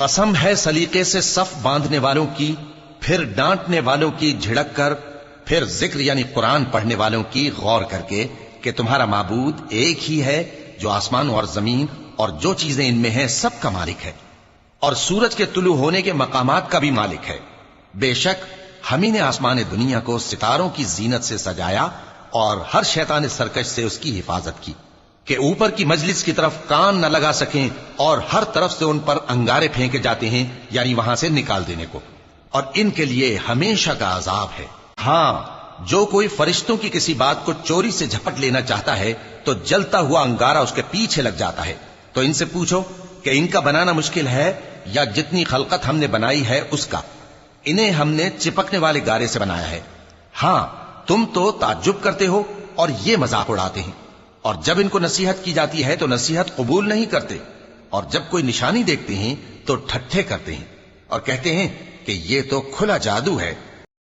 कसम है सलीके से सफ बांधने वालों की, फिर डांटने वालों की झिड़क कर, फिर जिक्र यानी कुरान पढ़ने वालों की गौर करके कि तुम्हारा माबूद एक ही है जो आसमान और जमीन और जो चीजें इनमें हैं सब का मालिक है, और सूरज के तुलू होने के मकामात का भी मालिक है। बेशक हम ही ने आसमान दुनिया को सितारों की जीनत से सजाया और हर शैतान सरकश से उसकी हिफाजत की कि ऊपर की मजलिस की तरफ कान न लगा सकें, और हर तरफ से उन पर अंगारे फेंके जाते हैं यानी वहां से निकाल देने को, और इनके लिए हमेशा का अजाब है। हां, जो कोई फरिश्तों की किसी बात को चोरी से झपट लेना चाहता है तो जलता हुआ अंगारा उसके पीछे लग जाता है। तो इनसे पूछो कि इनका बनाना मुश्किल है या जितनी खलकत हमने बनाई है उसका, इन्हें हमने चिपकने वाले गारे से बनाया है। हां, तुम तो ताज्जुब करते हो और ये मजाक उड़ाते हैं, और जब इनको नसीहत की जाती है तो नसीहत कबूल नहीं करते, और जब कोई निशानी देखते हैं तो ठट्ठे करते हैं और कहते हैं कि ये तो खुला जादू है।